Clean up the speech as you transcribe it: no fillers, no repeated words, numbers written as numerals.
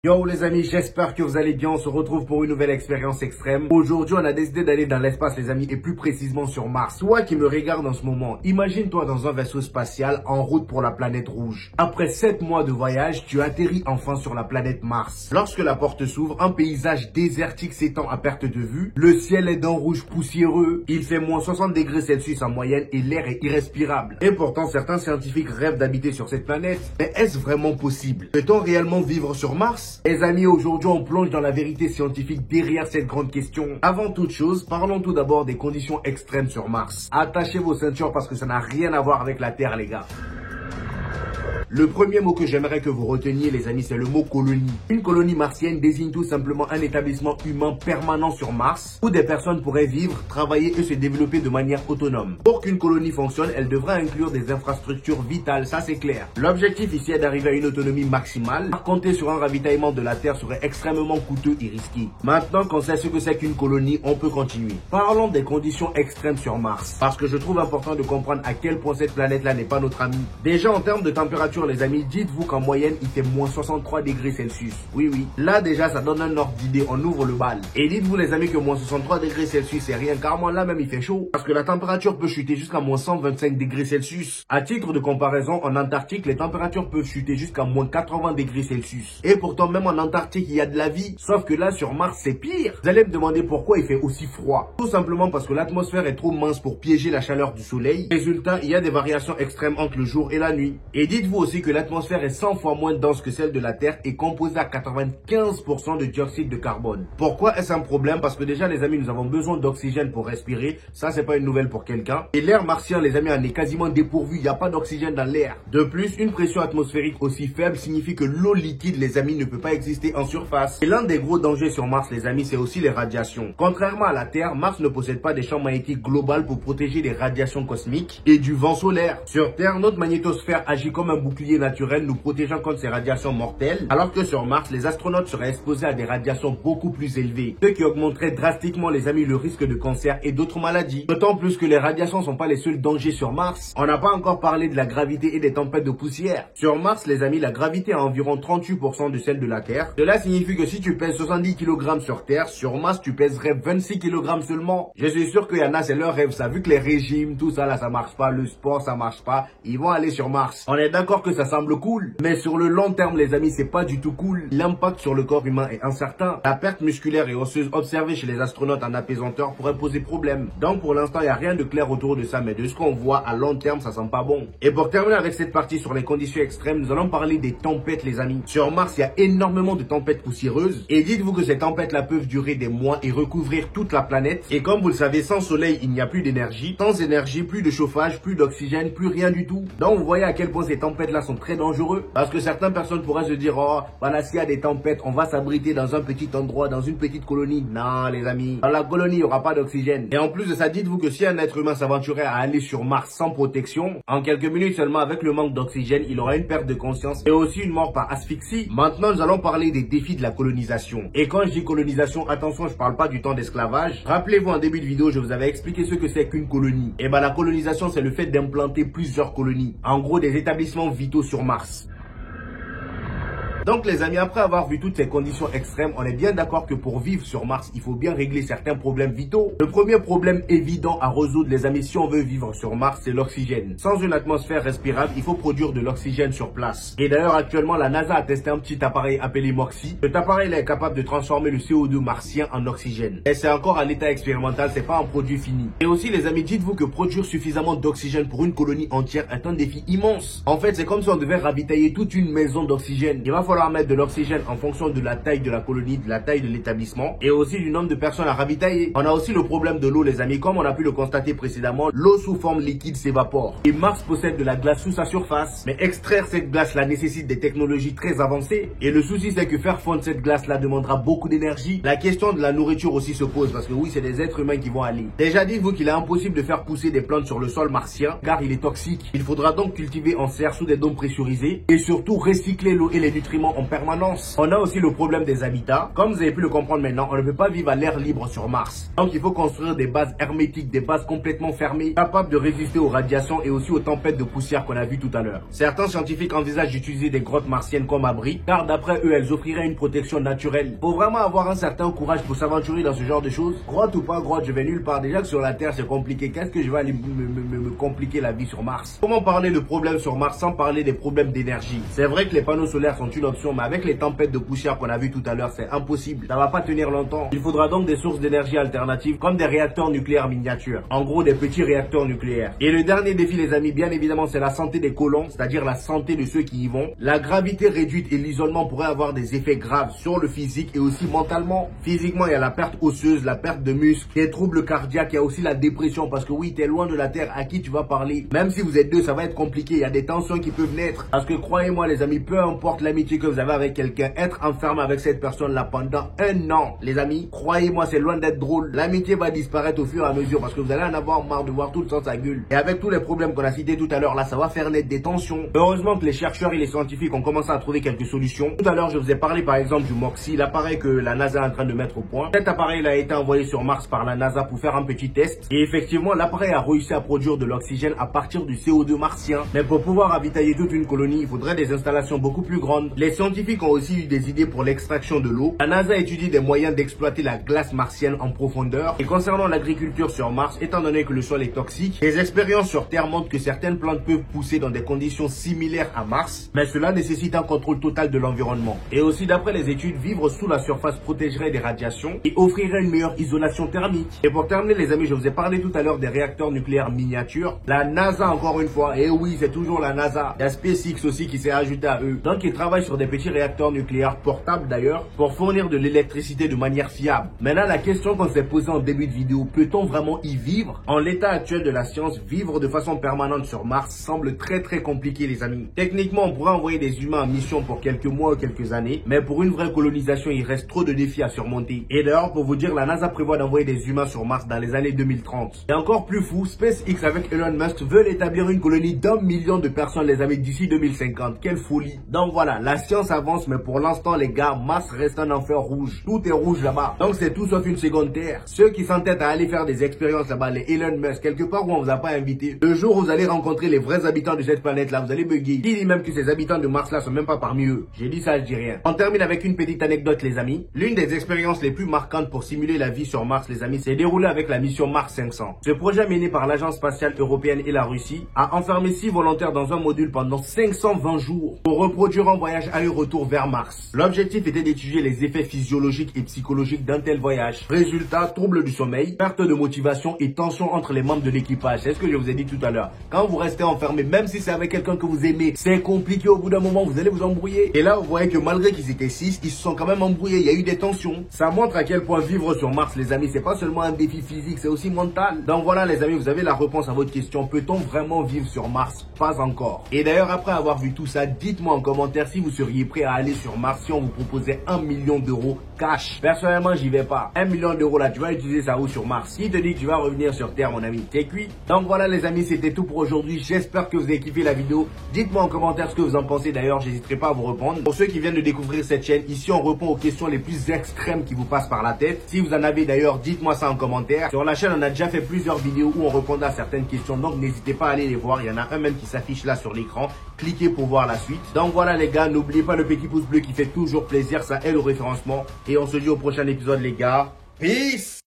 Yo les amis, j'espère que vous allez bien, on se retrouve pour une nouvelle expérience extrême. Aujourd'hui on a décidé d'aller dans l'espace les amis, et plus précisément sur Mars. Toi qui me regardes en ce moment, imagine-toi dans un vaisseau spatial en route pour la planète rouge. Après 7 mois de voyage, tu atterris enfin sur la planète Mars. Lorsque la porte s'ouvre, un paysage désertique s'étend à perte de vue. Le ciel est d'un rouge poussiéreux, il fait moins 60 degrés Celsius en moyenne et l'air est irrespirable. Et pourtant certains scientifiques rêvent d'habiter sur cette planète. Mais est-ce vraiment possible? Peut-on réellement vivre sur Mars? Les amis, aujourd'hui on plonge dans la vérité scientifique derrière cette grande question. Avant toute chose, parlons tout d'abord des conditions extrêmes sur Mars. Attachez vos ceintures parce que ça n'a rien à voir avec la Terre les gars. Le premier mot que j'aimerais que vous reteniez les amis, c'est le mot colonie. Une colonie martienne désigne tout simplement un établissement humain permanent sur Mars où des personnes pourraient vivre, travailler et se développer de manière autonome. Pour qu'une colonie fonctionne, elle devra inclure des infrastructures vitales, ça c'est clair. L'objectif ici est d'arriver à une autonomie maximale. Compter sur un ravitaillement de la Terre serait extrêmement coûteux et risqué. Maintenant qu'on sait ce que c'est qu'une colonie, on peut continuer. Parlons des conditions extrêmes sur Mars, parce que je trouve important de comprendre à quel point cette planète-là n'est pas notre amie. Déjà en termes de température les amis, dites-vous qu'en moyenne il fait moins 63 degrés Celsius. Oui, là déjà ça donne un ordre d'idée, on ouvre le bal. Et dites-vous les amis que moins 63 degrés Celsius c'est rien, car moi là même il fait chaud. Parce que la température peut chuter jusqu'à moins 125 degrés Celsius. À titre de comparaison, en Antarctique les températures peuvent chuter jusqu'à moins 80 degrés Celsius. Et pourtant même en Antarctique il y a de la vie. Sauf que là sur Mars c'est pire. Vous allez me demander pourquoi il fait aussi froid. Tout simplement parce que l'atmosphère est trop mince pour piéger la chaleur du soleil. Résultat, il y a des variations extrêmes entre le jour et la nuit. Et dites-vous aussi que l'atmosphère est 100 fois moins dense que celle de la Terre et composée à 95% de dioxyde de carbone. Pourquoi est-ce un problème? Parce que déjà les amis, nous avons besoin d'oxygène pour respirer. Ça c'est pas une nouvelle pour quelqu'un. Et l'air martien les amis, en est quasiment dépourvu. Il n'y a pas d'oxygène dans l'air. De plus, une pression atmosphérique aussi faible signifie que l'eau liquide les amis ne peut pas exister en surface. Et l'un des gros dangers sur Mars les amis, c'est aussi les radiations. Contrairement à la Terre, Mars ne possède pas des champs magnétiques globaux pour protéger des radiations cosmiques et du vent solaire. Sur Terre, notre magnétosphère agit comme un bouclier naturel nous protégeant contre ces radiations mortelles, alors que sur Mars, les astronautes seraient exposés à des radiations beaucoup plus élevées, ce qui augmenterait drastiquement les amis le risque de cancer et d'autres maladies. D'autant plus que les radiations ne sont pas les seuls dangers sur Mars. On n'a pas encore parlé de la gravité et des tempêtes de poussière. Sur Mars les amis, la gravité est à environ 38% de celle de la Terre. Cela signifie que si tu pèses 70 kg sur Terre, sur Mars tu pèserais 26 kg seulement. Je suis sûr qu'il y en a, c'est leur rêve ça, vu que les régimes, tout ça là ça marche pas, le sport ça marche pas, ils vont aller sur Mars. On est d'accord que ça semble cool, mais sur le long terme les amis c'est pas du tout cool. L'impact sur le corps humain est incertain. La perte musculaire et osseuse observée chez les astronautes en apaisanteur pourrait poser problème. Donc pour l'instant il n'y a rien de clair autour de ça, mais de ce qu'on voit à long terme ça sent pas bon. Et pour terminer avec cette partie sur les conditions extrêmes, nous allons parler des tempêtes les amis. Sur Mars il y a énormément de tempêtes poussiéreuses et dites-vous que ces tempêtes là peuvent durer des mois et recouvrir toute la planète. Et comme vous le savez, sans soleil il n'y a plus d'énergie, sans énergie plus de chauffage, plus d'oxygène, plus rien du tout. Donc vous voyez à quel point ces tempêtes là sont très dangereuses. Parce que certaines personnes pourraient se dire, oh, voilà, s'il y a des tempêtes, on va s'abriter dans un petit endroit, dans une petite colonie. Non, les amis. Dans la colonie, il n'y aura pas d'oxygène. Et en plus de ça, dites-vous que si un être humain s'aventurait à aller sur Mars sans protection, en quelques minutes seulement, avec le manque d'oxygène, il aura une perte de conscience et aussi une mort par asphyxie. Maintenant, nous allons parler des défis de la colonisation. Et quand je dis colonisation, attention, je parle pas du temps d'esclavage. Rappelez-vous, en début de vidéo, je vous avais expliqué ce que c'est qu'une colonie. Et ben, la colonisation, c'est le fait d'implanter plusieurs colonies. En gros, des établissements vitaux sur Mars. Donc les amis, après avoir vu toutes ces conditions extrêmes, on est bien d'accord que pour vivre sur Mars, il faut bien régler certains problèmes vitaux. Le premier problème évident à résoudre les amis, si on veut vivre sur Mars, c'est l'oxygène. Sans une atmosphère respirable, il faut produire de l'oxygène sur place. Et d'ailleurs actuellement, la NASA a testé un petit appareil appelé MOXIE. Cet appareil là est capable de transformer le CO2 martien en oxygène. Et c'est encore à l'état expérimental, c'est pas un produit fini. Et aussi les amis, dites-vous que produire suffisamment d'oxygène pour une colonie entière est un défi immense. En fait, c'est comme si on devait ravitailler toute une maison d'oxygène. Il va falloir mettre de l'oxygène en fonction de la taille de la colonie, de la taille de l'établissement et aussi du nombre de personnes à ravitailler. On a aussi le problème de l'eau les amis, comme on a pu le constater précédemment, l'eau sous forme liquide s'évapore. Et Mars possède de la glace sous sa surface, mais extraire cette glace là nécessite des technologies très avancées et le souci c'est que faire fondre cette glace là demandera beaucoup d'énergie. La question de la nourriture aussi se pose parce que oui c'est des êtres humains qui vont aller. Déjà dites-vous qu'il est impossible de faire pousser des plantes sur le sol martien car il est toxique. Il faudra donc cultiver en serre sous des dômes pressurisés et surtout recycler l'eau et les nutriments l'environnement en permanence. On a aussi le problème des habitats. Comme vous avez pu le comprendre maintenant, on ne peut pas vivre à l'air libre sur Mars. Donc il faut construire des bases hermétiques, des bases complètement fermées, capables de résister aux radiations et aussi aux tempêtes de poussière qu'on a vues tout à l'heure. Certains scientifiques envisagent d'utiliser des grottes martiennes comme abri, car d'après eux, elles offriraient une protection naturelle. Faut vraiment avoir un certain courage pour s'aventurer dans ce genre de choses. Grotte ou pas grotte, je vais nulle part. Déjà que sur la Terre, c'est compliqué. Qu'est-ce que je vais aller me compliquer la vie sur Mars? Comment parler de problèmes sur Mars sans parler des problèmes d'énergie? C'est vrai que les panneaux solaires sont une option, mais avec les tempêtes de poussière qu'on a vues tout à l'heure, c'est impossible. Ça va pas tenir longtemps. Il faudra donc des sources d'énergie alternatives comme des réacteurs nucléaires miniatures. En gros, des petits réacteurs nucléaires. Et le dernier défi, les amis, bien évidemment, c'est la santé des colons, c'est-à-dire la santé de ceux qui y vont. La gravité réduite et l'isolement pourraient avoir des effets graves sur le physique et aussi mentalement. Physiquement, il y a la perte osseuse, la perte de muscles, des troubles cardiaques, il y a aussi la dépression parce que oui, t'es loin de la Terre, à qui tu vas parler? Même si vous êtes deux, ça va être compliqué. Il y a des tensions qui peuvent naître. Parce que croyez-moi, les amis, peu importe l'amitié que vous avez avec quelqu'un, être enfermé avec cette personne-là pendant 1 an, les amis, croyez-moi, c'est loin d'être drôle. L'amitié va disparaître au fur et à mesure parce que vous allez en avoir marre de voir tout le temps sa gueule. Et avec tous les problèmes qu'on a cités tout à l'heure, là, ça va faire naître des tensions. Heureusement que les chercheurs et les scientifiques ont commencé à trouver quelques solutions. Tout à l'heure, je vous ai parlé par exemple du MOXIE, l'appareil que la NASA est en train de mettre au point. Cet appareil a été envoyé sur Mars par la NASA pour faire un petit test. Et effectivement, l'appareil a réussi à produire de l'oxygène à partir du CO2 martien. Mais pour pouvoir ravitailler toute une colonie, il faudrait des installations beaucoup plus grandes. Les scientifiques ont aussi eu des idées pour l'extraction de l'eau. La NASA étudie des moyens d'exploiter la glace martienne en profondeur. Et concernant l'agriculture sur Mars, étant donné que le sol est toxique, les expériences sur Terre montrent que certaines plantes peuvent pousser dans des conditions similaires à Mars, mais cela nécessite un contrôle total de l'environnement. Et aussi d'après les études, vivre sous la surface protégerait des radiations et offrirait une meilleure isolation thermique. Et pour terminer les amis, je vous ai parlé tout à l'heure des réacteurs nucléaires miniatures. La NASA encore une fois, et oui c'est toujours la NASA. Il y a SpaceX aussi qui s'est ajouté à eux. Donc ils travaillent sur des petits réacteurs nucléaires portables d'ailleurs pour fournir de l'électricité de manière fiable. Maintenant la question qu'on s'est posée en début de vidéo, peut-on vraiment y vivre? En l'état actuel de la science, vivre de façon permanente sur Mars semble très compliqué les amis. Techniquement on pourrait envoyer des humains en mission pour quelques mois ou quelques années, mais pour une vraie colonisation il reste trop de défis à surmonter. Et d'ailleurs pour vous dire, la NASA prévoit d'envoyer des humains sur Mars dans les années 2030. Et encore plus fou, SpaceX avec Elon Musk veulent établir une colonie d'1 million de personnes les amis d'ici 2050. Quelle folie. Donc voilà, la science avance mais pour l'instant les gars, Mars reste un enfer rouge. Tout est rouge là-bas. Donc c'est tout sauf une seconde Terre. Ceux qui s'entêtent à aller faire des expériences là-bas, les Elon Musk, quelque part où on vous a pas invité, le jour où vous allez rencontrer les vrais habitants de cette planète là, vous allez bugger. Qui dit même que ces habitants de Mars là sont même pas parmi eux? J'ai dit ça, je dis rien. On termine avec une petite anecdote les amis. L'une des expériences les plus marquantes pour simuler la vie sur Mars les amis, s'est déroulée avec la mission Mars 500. Ce projet mené par l'agence spatiale européenne et la Russie a enfermé 6 volontaires dans un module pendant 520 jours pour reproduire un voyage aller-retour vers Mars. L'objectif était d'étudier les effets physiologiques et psychologiques d'un tel voyage. Résultat, troubles du sommeil, perte de motivation et tension entre les membres de l'équipage. C'est ce que je vous ai dit tout à l'heure. Quand vous restez enfermé, même si c'est avec quelqu'un que vous aimez, c'est compliqué au bout d'un moment, vous allez vous embrouiller. Et là, vous voyez que malgré qu'ils étaient 6, ils se sont quand même embrouillés. Il y a eu des tensions. Ça montre à quel point vivre sur Mars, les amis, c'est pas seulement un défi physique, c'est aussi mental. Donc voilà, les amis, vous avez la réponse à votre question. Peut-on vraiment vivre sur Mars? Pas encore. Et d'ailleurs, après avoir vu tout ça, dites-moi en commentaire si vous seriez prêt à aller sur Mars si on vous proposait 1 million d'euros cash. Personnellement, j'y vais pas. 1 million d'euros là, tu vas utiliser ça où sur Mars? Qui te dit que tu vas revenir sur Terre, mon ami? T'es cuit? Donc voilà, les amis, c'était tout pour aujourd'hui. J'espère que vous avez kiffé la vidéo. Dites-moi en commentaire ce que vous en pensez. D'ailleurs, j'hésiterai pas à vous répondre. Pour ceux qui viennent de découvrir cette chaîne, ici on répond aux questions les plus extrêmes qui vous passent par la tête. Si vous en avez d'ailleurs, dites-moi ça en commentaire. Sur la chaîne, on a déjà fait plusieurs vidéos où on répondait à certaines questions. Donc n'hésitez pas à aller les voir. Il y en a un même qui s'affiche là sur l'écran. Cliquez pour voir la suite. Donc voilà les gars, n'oubliez pas le petit pouce bleu qui fait toujours plaisir. Ça aide au référencement. Et on se dit au prochain épisode les gars. Peace!